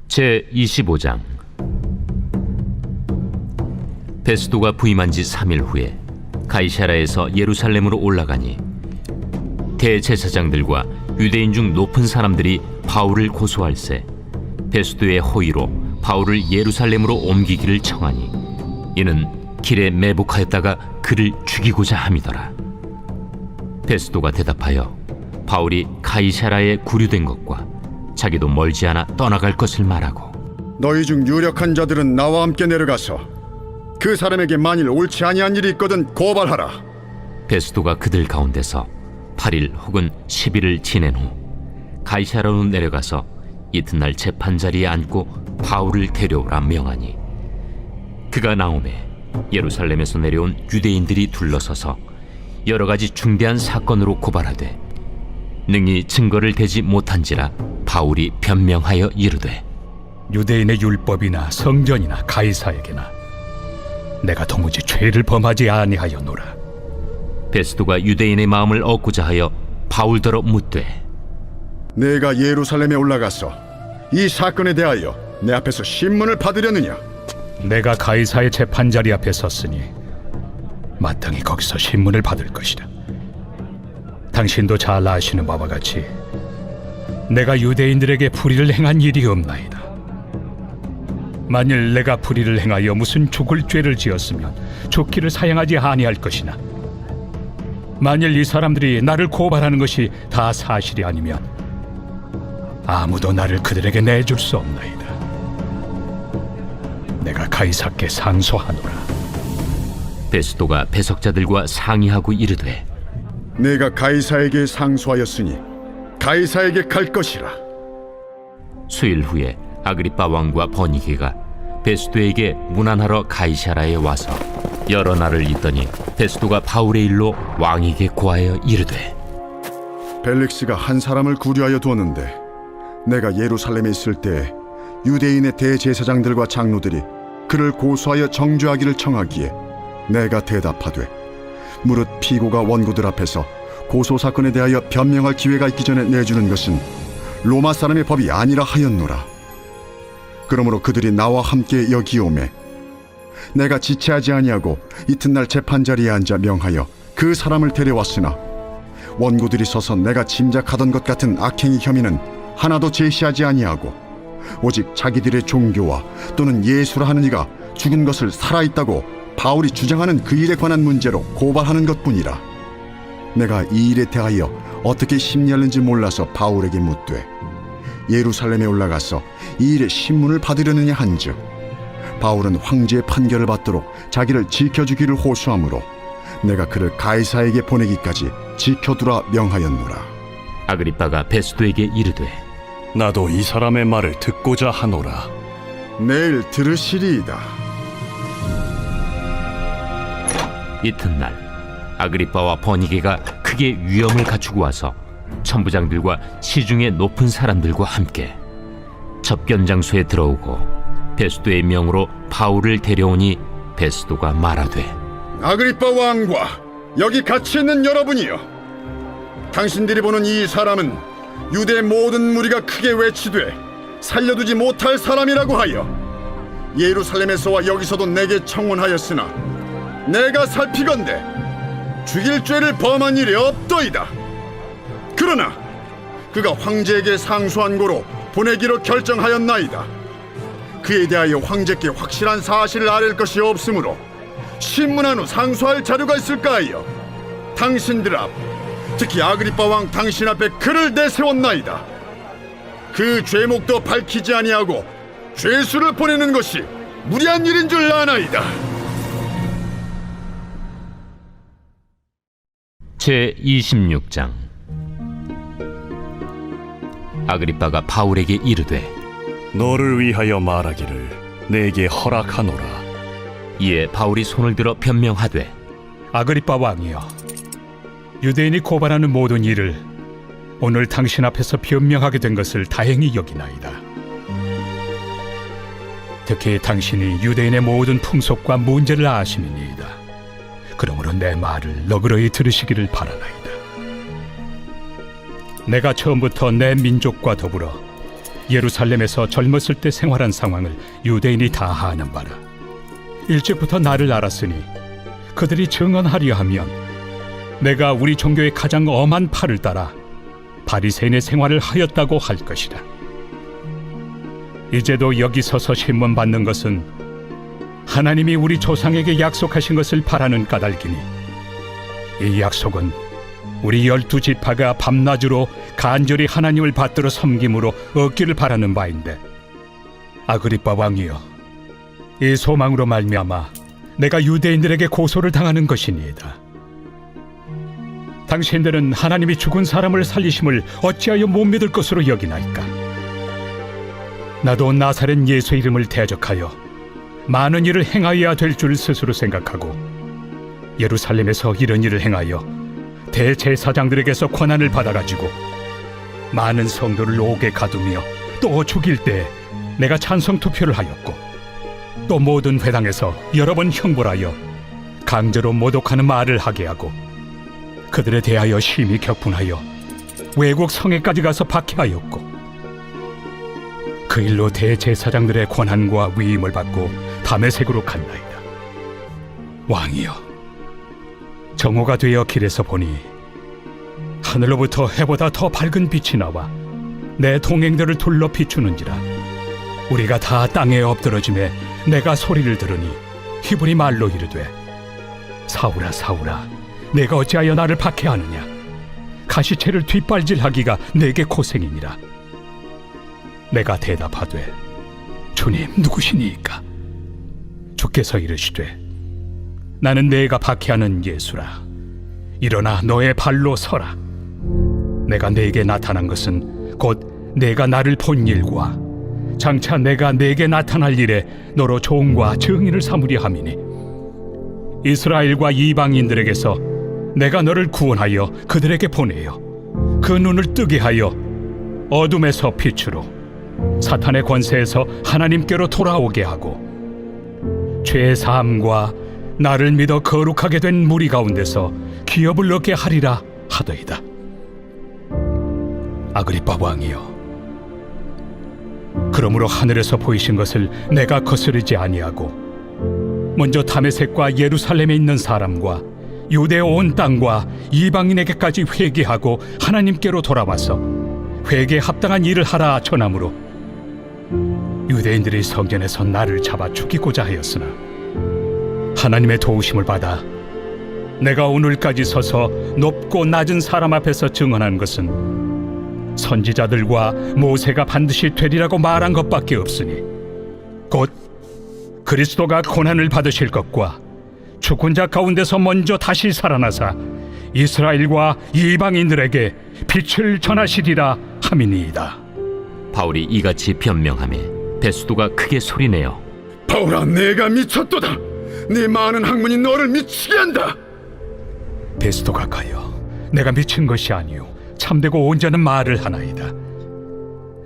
제25장. 베스도가 부임한 지 3일 후에 가이사랴에서 예루살렘으로 올라가니 대제사장들과 유대인 중 높은 사람들이 바울을 고소할세 베스도의 호의로 바울을 예루살렘으로 옮기기를 청하니 이는 길에 매복하였다가 그를 죽이고자 함이더라. 베스도가 대답하여 바울이 가이사랴에 구류된 것과 자기도 멀지 않아 떠나갈 것을 말하고, 너희 중 유력한 자들은 나와 함께 내려가서 그 사람에게 만일 옳지 아니한 일이 있거든 고발하라. 베스도가 그들 가운데서 8일 혹은 10일을 지낸 후 가이사랴로 내려가서 이튿날 재판자리에 앉고 바울을 데려오라 명하니, 그가 나오매 예루살렘에서 내려온 유대인들이 둘러서서 여러 가지 중대한 사건으로 고발하되 능히 증거를 대지 못한지라 바울이 변명하여 이르되, 유대인의 율법이나 성전이나 가이사에게나 내가 도무지 죄를 범하지 아니하였노라. 베스도가 유대인의 마음을 얻고자 하여 바울더러 묻되, 내가 예루살렘에 올라가서 이 사건에 대하여 내 앞에서 신문을 받으려느냐? 내가 가이사의 재판자리 앞에 섰으니 마땅히 거기서 신문을 받을 것이다. 당신도 잘 아시는 바와 같이 내가 유대인들에게 불의를 행한 일이 없나이다. 만일 내가 불의를 행하여 무슨 죽을 죄를 지었으면 죽기를 사양하지 아니할 것이나, 만일 이 사람들이 나를 고발하는 것이 다 사실이 아니면 아무도 나를 그들에게 내줄 수 없나이다. 내가 가이사께 상소하노라. 베스도가 배석자들과 상의하고 이르되, 내가 가이사에게 상소하였으니 가이사에게 갈 것이라. 수일 후에 아그리빠 왕과 버니게가 베스도에게 문안하러 가이사랴에 와서 여러 날을 있더니 베스도가 바울의 일로 왕에게 고하여 이르되, 벨릭스가 한 사람을 구류하여 두었는데 내가 예루살렘에 있을 때 유대인의 대제사장들과 장로들이 그를 고소하여 정죄하기를 청하기에 내가 대답하되, 무릇 피고가 원고들 앞에서 고소 사건에 대하여 변명할 기회가 있기 전에 내주는 것은 로마 사람의 법이 아니라 하였노라. 그러므로 그들이 나와 함께 여기 오매 내가 지체하지 아니하고 이튿날 재판자리에 앉아 명하여 그 사람을 데려왔으나 원고들이 서서 내가 짐작하던 것 같은 악행의 혐의는 하나도 제시하지 아니하고 오직 자기들의 종교와 또는 예수라 하는 이가 죽은 것을 살아있다고 바울이 주장하는 그 일에 관한 문제로 고발하는 것뿐이라. 내가 이 일에 대하여 어떻게 심리하는지 몰라서 바울에게 묻되, 예루살렘에 올라가서 이 일에 신문을 받으려느냐 한즉, 바울은 황제의 판결을 받도록 자기를 지켜주기를 호소하므로 내가 그를 가이사에게 보내기까지 지켜두라 명하였노라. 아그리빠가 베스도에게 이르되, 나도 이 사람의 말을 듣고자 하노라. 내일 들으시리이다. 이튿날 아그리빠와 버니게가 크게 위엄을 갖추고 와서 천부장들과 시중의 높은 사람들과 함께 접견장소에 들어오고 베스도의 명으로 바울을 데려오니 베스도가 말하되, 아그리빠 왕과 여기 같이 있는 여러분이여, 당신들이 보는 이 사람은 유대 모든 무리가 크게 외치되 살려두지 못할 사람이라고 하여 예루살렘에서와 여기서도 내게 청원하였으나 내가 살피건대 죽일 죄를 범한 일이 없더이다. 그러나 그가 황제에게 상소한 고로 보내기로 결정하였나이다. 그에 대하여 황제께 확실한 사실을 아랠 것이 없으므로 신문한 후 상소할 자료가 있을까 하여 당신들 앞, 특히 아그리빠 왕 당신 앞에 그를 내세웠나이다. 그 죄목도 밝히지 아니하고 죄수를 보내는 것이 무리한 일인 줄 아나이다. 제26장. 아그리빠가 바울에게 이르되, 너를 위하여 말하기를 내게 허락하노라. 이에 바울이 손을 들어 변명하되, 아그리빠 왕이여, 유대인이 고발하는 모든 일을 오늘 당신 앞에서 변명하게 된 것을 다행히 여기나이다. 특히 당신이 유대인의 모든 풍속과 문제를 아시느니이다. 그러므로 내 말을 너그러이 들으시기를 바라나이다. 내가 처음부터 내 민족과 더불어 예루살렘에서 젊었을 때 생활한 상황을 유대인이 다 아는 바라. 일찍부터 나를 알았으니 그들이 증언하려 하면 내가 우리 종교의 가장 엄한 팔을 따라 바리새인의 생활을 하였다고 할 것이다. 이제도 여기 서서 신문받는 것은 하나님이 우리 조상에게 약속하신 것을 바라는 까닭이니 이 약속은 우리 12지파가 밤낮으로 간절히 하나님을 받들어 섬김으로 얻기를 바라는 바인데, 아그리빠 왕이여, 이 소망으로 말미암아 내가 유대인들에게 고소를 당하는 것이니이다. 당신들은 하나님이 죽은 사람을 살리심을 어찌하여 못 믿을 것으로 여기나이까? 나도 나사렛 예수 이름을 대적하여 많은 일을 행하여야 될 줄 스스로 생각하고 예루살렘에서 이런 일을 행하여 대제사장들에게서 권한을 받아가지고 많은 성도를 옥에 가두며 또 죽일 때 내가 찬성 투표를 하였고, 또 모든 회당에서 여러 번 형벌하여 강제로 모독하는 말을 하게 하고 그들에 대하여 심히 격분하여 외국 성에까지 가서 박해하였고, 그 일로 대제사장들의 권한과 위임을 받고 다메섹으로 갔나이다. 왕이여, 정오가 되어 길에서 보니 하늘로부터 해보다 더 밝은 빛이 나와 내 동행들을 둘러 비추는지라. 우리가 다 땅에 엎드러짐에 내가 소리를 들으니 히브리 말로 이르되, 사울아 사울아, 내가 어찌하여 나를 박해하느냐? 가시채를 뒷발질하기가 내게 고생이니라. 내가 대답하되, 주님 누구시니이까? 주께서 이르시되, 나는 내가 박해하는 예수라. 일어나 너의 발로 서라. 내가 네게 나타난 것은 곧 내가 나를 본 일과 장차 내가 네게 나타날 일에 너로 종과 증인을 삼으려 함이니, 이스라엘과 이방인들에게서 내가 너를 구원하여 그들에게 보내어 그 눈을 뜨게 하여 어둠에서 빛으로, 사탄의 권세에서 하나님께로 돌아오게 하고, 죄 사함과 나를 믿어 거룩하게 된 무리 가운데서 기업을 얻게 하리라 하더이다. 아그리빠 왕이여, 그러므로 하늘에서 보이신 것을 내가 거스르지 아니하고 먼저 다메섹과 예루살렘에 있는 사람과 유대 온 땅과 이방인에게까지 회개하고 하나님께로 돌아와서 회개에 합당한 일을 하라 전함으로 유대인들이 성전에서 나를 잡아 죽이고자 하였으나 하나님의 도우심을 받아 내가 오늘까지 서서 높고 낮은 사람 앞에서 증언한 것은 선지자들과 모세가 반드시 되리라고 말한 것밖에 없으니, 곧 그리스도가 고난을 받으실 것과 죽은 자 가운데서 먼저 다시 살아나사 이스라엘과 이방인들에게 빛을 전하시리라 함이니이다. 바울이 이같이 변명하며 베스도가 크게 소리내어, 바울아, 내가 미쳤도다. 네 많은 학문이 너를 미치게 한다. 베스도가 가여, 내가 미친 것이 아니요 참되고 온전한 말을 하나이다.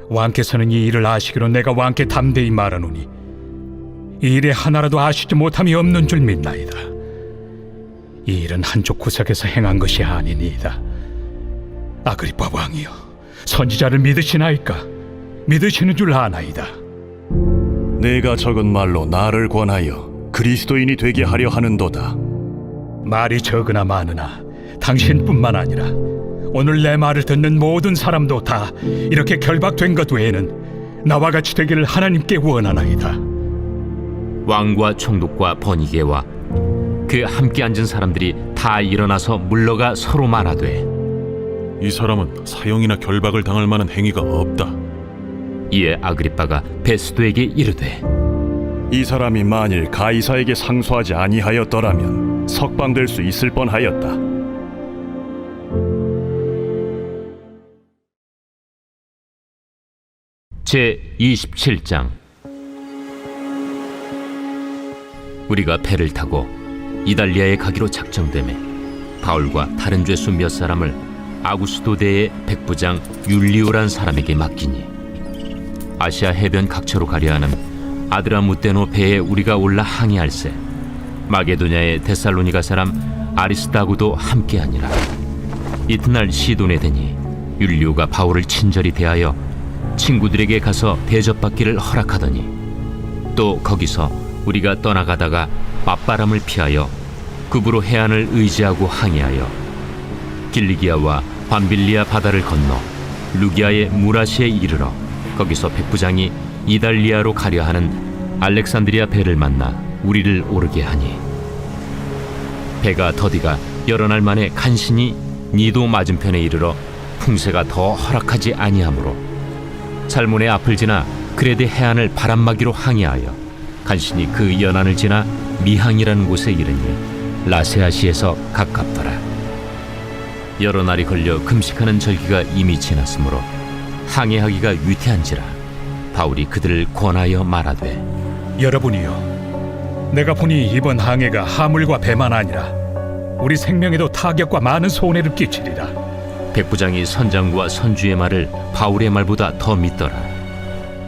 왕께서는 이 일을 아시기로 내가 왕께 담대히 말하노니 이 일에 하나라도 아시지 못함이 없는 줄 믿나이다. 이 일은 한쪽 구석에서 행한 것이 아니니이다. 아그리빠 왕이여, 선지자를 믿으시나이까? 믿으시는 줄 아나이다. 내가 적은 말로 나를 권하여 그리스도인이 되게 하려 하는도다. 말이 적으나 많으나 당신뿐만 아니라 오늘 내 말을 듣는 모든 사람도 다 이렇게 결박된 것 외에는 나와 같이 되기를 하나님께 원하나이다. 왕과 총독과 번이게와 그 함께 앉은 사람들이 다 일어나서 물러가 서로 말하되, 이 사람은 사형이나 결박을 당할 만한 행위가 없다. 이에 아그리빠가 베스도에게 이르되, 이 사람이 만일 가이사에게 상소하지 아니하였더라면 석방될 수 있을 뻔하였다. 제 27장. 우리가 배를 타고 이달리아에 가기로 작정되매 바울과 다른 죄수 몇 사람을 아구스도대의 백부장 율리오란 사람에게 맡기니, 아시아 해변 각처로 가려 하는 아드라무테노 배에 우리가 올라 항해할세 마게도냐의 데살로니가 사람 아리스다고도 함께하니라. 이튿날 시돈에 되니 율리오가 바울을 친절히 대하여 친구들에게 가서 대접받기를 허락하더니 또 거기서 우리가 떠나가다가 맞바람을 피하여 급으로 해안을 의지하고 항해하여 길리기아와 밤빌리아 바다를 건너 루기아의 무라시에 이르러 거기서 백부장이 이달리아로 가려 하는 알렉산드리아 배를 만나 우리를 오르게 하니 배가 더디가 여러 날 만에 간신히 니도 맞은편에 이르러 풍세가 더 허락하지 아니하므로 살몬의 앞을 지나 그레데 해안을 바람막이로 항해하여 간신히 그 연안을 지나 미항이라는 곳에 이르니 라세아시에서 가깝더라. 여러 날이 걸려 금식하는 절기가 이미 지났으므로 항해하기가 위태한지라 바울이 그들을 권하여 말하되 여러분이여, 내가 보니 이번 항해가 하물과 배만 아니라 우리 생명에도 타격과 많은 손해를 끼치리라. 백부장이 선장과 선주의 말을 바울의 말보다 더 믿더라.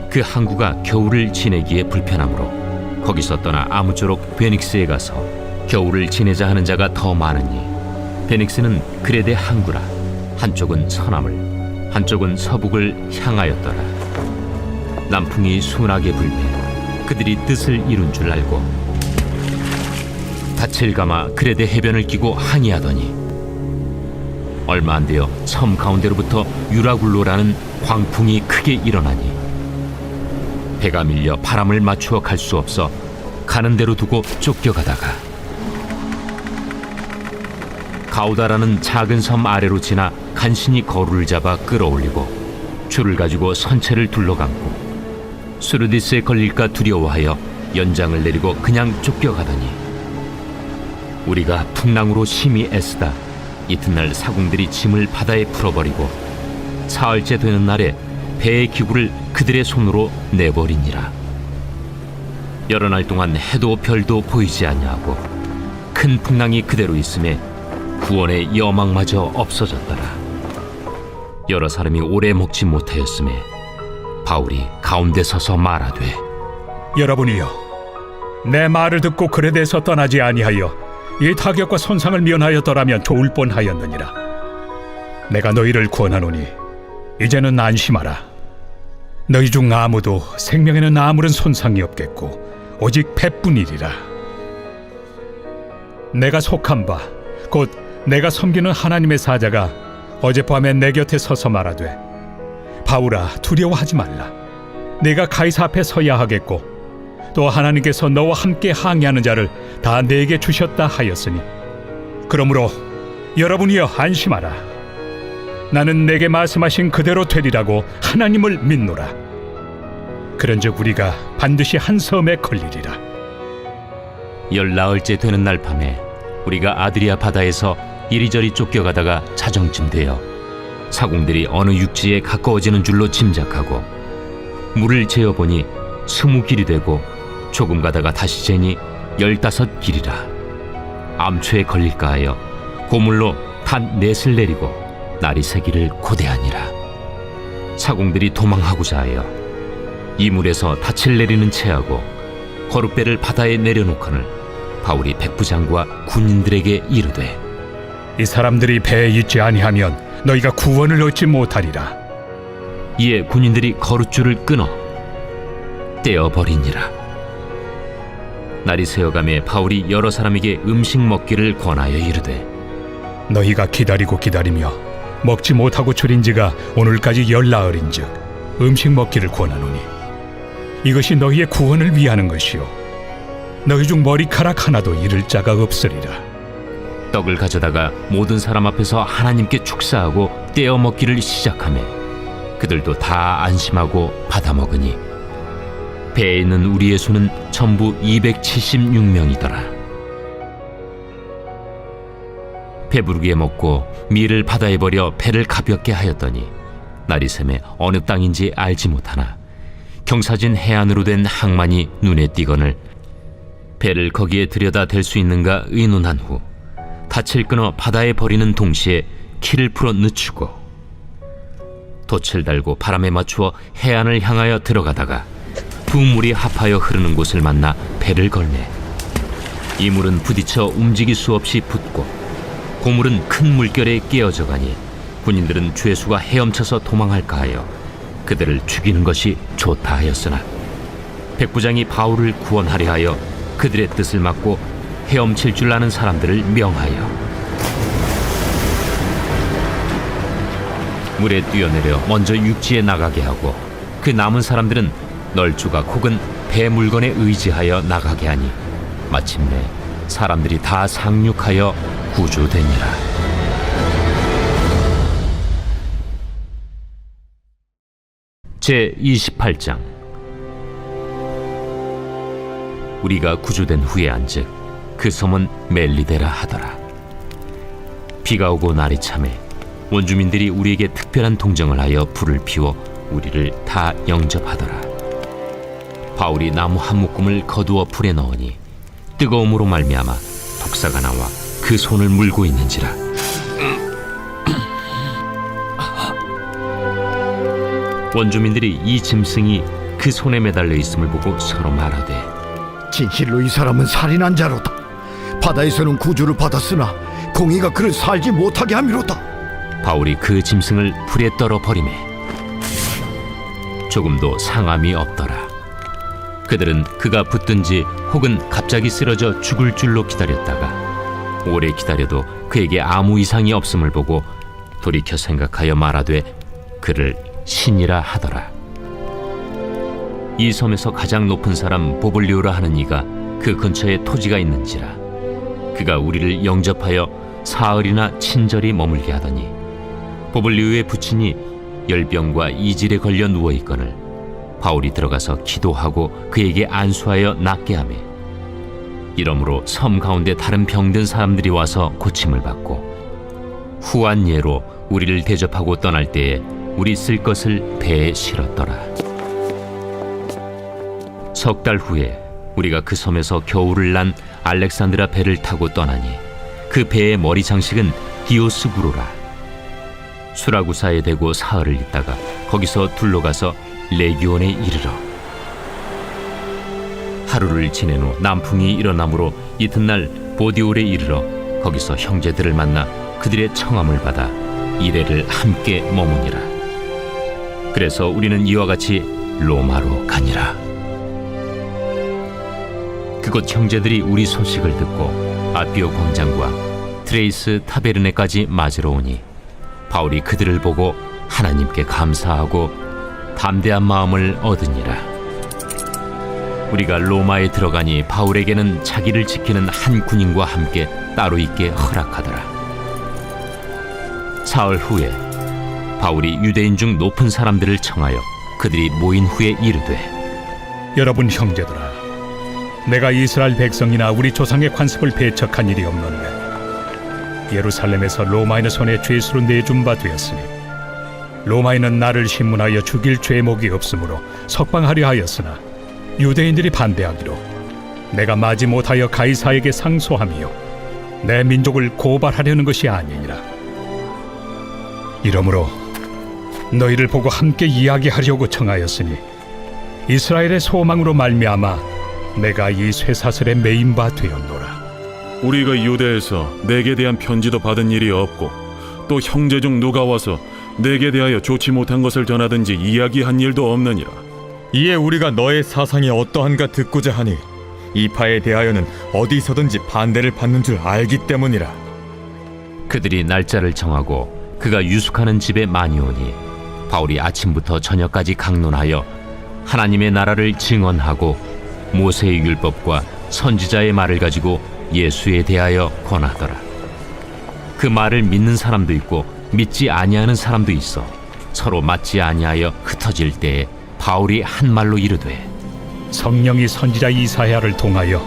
그 항구가 겨울을 지내기에 불편하므로 거기서 떠나 아무쪼록 베닉스에 가서 겨울을 지내자 하는 자가 더 많으니 베닉스는 그레데 항구라. 한쪽은 서남을 한쪽은 서북을 향하였더라. 남풍이 순하게 불매 그들이 뜻을 이룬 줄 알고 닻을 감아 그레데 해변을 끼고 항해하더니 얼마 안 되어 섬 가운데로부터 유라굴로라는 광풍이 크게 일어나니 배가 밀려 바람을 맞추어 갈 수 없어 가는 대로 두고 쫓겨가다가 가우다라는 작은 섬 아래로 지나 간신히 거루를 잡아 끌어올리고 줄을 가지고 선체를 둘러감고 수르디스에 걸릴까 두려워하여 연장을 내리고 그냥 쫓겨가더니 우리가 풍랑으로 심히 애쓰다 이튿날 사공들이 짐을 바다에 풀어버리고 사흘째 되는 날에 배의 기구를 그들의 손으로 내버리니라. 여러 날 동안 해도 별도 보이지 아니하고 큰 풍랑이 그대로 있음에 구원의 여망마저 없어졌더라. 여러 사람이 오래 먹지 못하였음에 바울이 가운데 서서 말하되 여러분이여, 내 말을 듣고 그레데에서 떠나지 아니하여 이 타격과 손상을 면하였더라면 좋을 뻔하였느니라. 내가 너희를 권하노니 이제는 안심하라. 너희 중 아무도 생명에는 아무런 손상이 없겠고 오직 배뿐이리라. 내가 속한 바 곧 내가 섬기는 하나님의 사자가 어젯밤에 내 곁에 서서 말하되 바울아, 두려워하지 말라. 내가 가이사 앞에 서야 하겠고 또 하나님께서 너와 함께 항해하는 자를 다 내게 주셨다 하였으니 그러므로 여러분이여 안심하라. 나는 내게 말씀하신 그대로 되리라고 하나님을 믿노라. 그런즉 우리가 반드시 한 섬에 걸리리라. 열나흘째 되는 날 밤에 우리가 아드리아 바다에서 이리저리 쫓겨가다가 자정쯤 되어 사공들이 어느 육지에 가까워지는 줄로 짐작하고 물을 재어보니 20길이 되고 조금 가다가 다시 재니 15길이라. 암초에 걸릴까 하여 고물로 단 넷을 내리고 날이 새기를 고대하니라. 사공들이 도망하고자 하여 이물에서 닻을 내리는 채하고 거룻배를 바다에 내려놓거늘 바울이 백부장과 군인들에게 이르되 이 사람들이 배에 있지 아니하면 너희가 구원을 얻지 못하리라. 이에 군인들이 거룻줄을 끊어 떼어버리니라. 날이 새어가매 바울이 여러 사람에게 음식 먹기를 권하여 이르되 너희가 기다리고 기다리며 먹지 못하고 줄인 지가 오늘까지 열나흘인즉 음식 먹기를 권하노니 이것이 너희의 구원을 위하는 것이요 너희 중 머리카락 하나도 잃을 자가 없으리라. 떡을 가져다가 모든 사람 앞에서 하나님께 축사하고 떼어 먹기를 시작하매 그들도 다 안심하고 받아 먹으니 배에 있는 우리의 수는 전부 276명이더라. 배부르게 먹고 밀을 바다에 버려 배를 가볍게 하였더니 날이 새매 어느 땅인지 알지 못하나 경사진 해안으로 된 항만이 눈에 띄거늘 배를 거기에 들여다 댈 수 있는가 의논한 후 닻을 끊어 바다에 버리는 동시에 키를 풀어 늦추고 돛을 달고 바람에 맞추어 해안을 향하여 들어가다가 두 물이 합하여 흐르는 곳을 만나 배를 걸매 이 물은 부딪혀 움직일 수 없이 붙고 고물은 큰 물결에 깨어져 가니 군인들은 죄수가 헤엄쳐서 도망할까 하여 그들을 죽이는 것이 좋다 하였으나 백부장이 바울을 구원하려 하여 그들의 뜻을 막고 헤엄칠 줄 아는 사람들을 명하여 물에 뛰어내려 먼저 육지에 나가게 하고 그 남은 사람들은 널조각 혹은 배 물건에 의지하여 나가게 하니 마침내 사람들이 다 상륙하여 구조되니라. 제 28장. 우리가 구조된 후에 안즉 그 섬은 멜리데라 하더라. 비가 오고 날이 참에 원주민들이 우리에게 특별한 동정을 하여 불을 피워 우리를 다 영접하더라. 바울이 나무 한 묶음을 거두어 불에 넣으니 뜨거움으로 말미암아 독사가 나와 그 손을 물고 있는지라. 원주민들이 이 짐승이 그 손에 매달려 있음을 보고 서로 말하되 진실로 이 사람은 살인한 자로다. 바다에서는 구주를 받았으나 공의가 그를 살지 못하게 함이로다. 바울이 그 짐승을 불에 떨어 버리매 조금도 상함이 없더라. 그들은 그가 붙든지 혹은 갑자기 쓰러져 죽을 줄로 기다렸다가 오래 기다려도 그에게 아무 이상이 없음을 보고 돌이켜 생각하여 말하되 그를 신이라 하더라. 이 섬에서 가장 높은 사람 보블리오라 하는 이가 그 근처에 토지가 있는지라. 그가 우리를 영접하여 사흘이나 친절히 머물게 하더니 보블리오의 부친이 열병과 이질에 걸려 누워있거늘 바울이 들어가서 기도하고 그에게 안수하여 낫게 하매 이러므로 섬 가운데 다른 병든 사람들이 와서 고침을 받고 후한 예로 우리를 대접하고 떠날 때에 우리 쓸 것을 배에 실었더라. 석 달 후에 우리가 그 섬에서 겨울을 난 알렉산드라 배를 타고 떠나니 그 배의 머리 장식은 디오스구로라. 수라구사에 대고 사흘을 있다가 거기서 둘러가서 레기온에 이르러 하루를 지낸 후 남풍이 일어나므로 이튿날 보디올에 이르러 거기서 형제들을 만나 그들의 청함을 받아 이레를 함께 머무니라. 그래서 우리는 이와 같이 로마로 가니라. 그곳 형제들이 우리 소식을 듣고 아비오 광장과 트레이스 타베르네까지 맞으러 오니 바울이 그들을 보고 하나님께 감사하고 담대한 마음을 얻으니라. 우리가 로마에 들어가니 바울에게는 자기를 지키는 한 군인과 함께 따로 있게 허락하더라. 사흘 후에 바울이 유대인 중 높은 사람들을 청하여 그들이 모인 후에 이르되 여러분 형제들아, 내가 이스라엘 백성이나 우리 조상의 관습을 배척한 일이 없는데 예루살렘에서 로마인의 손에 죄수로 내준 바 되었으니 로마인은 나를 신문하여 죽일 죄목이 없으므로 석방하려 하였으나 유대인들이 반대하기로 내가 마지 못하여 가이사에게 상소하며 내 민족을 고발하려는 것이 아니니라. 이러므로 너희를 보고 함께 이야기하려고 청하였으니 이스라엘의 소망으로 말미암아 내가 이 쇠사슬에 매인 바 되었노라. 우리가 유대에서 내게 대한 편지도 받은 일이 없고 또 형제 중 누가 와서 내게 대하여 좋지 못한 것을 전하든지 이야기한 일도 없느니라. 이에 우리가 너의 사상이 어떠한가 듣고자 하니 이 파에 대하여는 어디서든지 반대를 받는 줄 알기 때문이라. 그들이 날짜를 정하고 그가 유숙하는 집에 많이 오니 바울이 아침부터 저녁까지 강론하여 하나님의 나라를 증언하고 모세의 율법과 선지자의 말을 가지고 예수에 대하여 권하더라. 그 말을 믿는 사람도 있고 믿지 아니하는 사람도 있어 서로 맞지 아니하여 흩어질 때에 바울이 한 말로 이르되 성령이 선지자 이사야를 통하여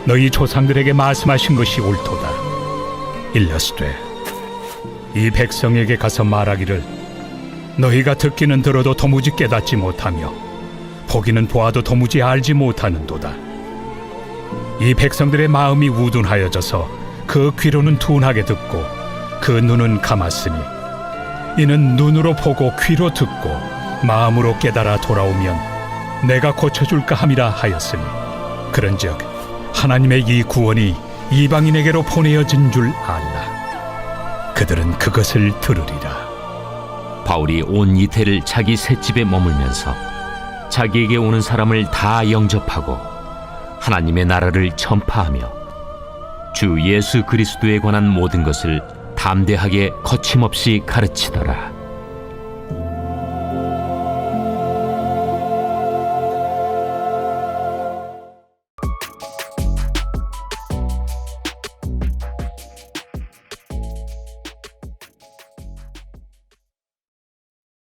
너희 조상들에게 말씀하신 것이 옳도다. 일러스되 이 백성에게 가서 말하기를 너희가 듣기는 들어도 도무지 깨닫지 못하며 보기는 보아도 도무지 알지 못하는도다. 이 백성들의 마음이 우둔하여져서 그 귀로는 둔하게 듣고 그 눈은 감았으니 이는 눈으로 보고 귀로 듣고 마음으로 깨달아 돌아오면 내가 고쳐줄까 함이라 하였으니 그런즉 하나님의 이 구원이 이방인에게로 보내어진 줄 알라. 그들은 그것을 들으리라. 바울이 온 이태를 자기 셋집에 머물면서 자기에게 오는 사람을 다 영접하고 하나님의 나라를 전파하며 주 예수 그리스도에 관한 모든 것을 담대하게 거침없이 가르치더라.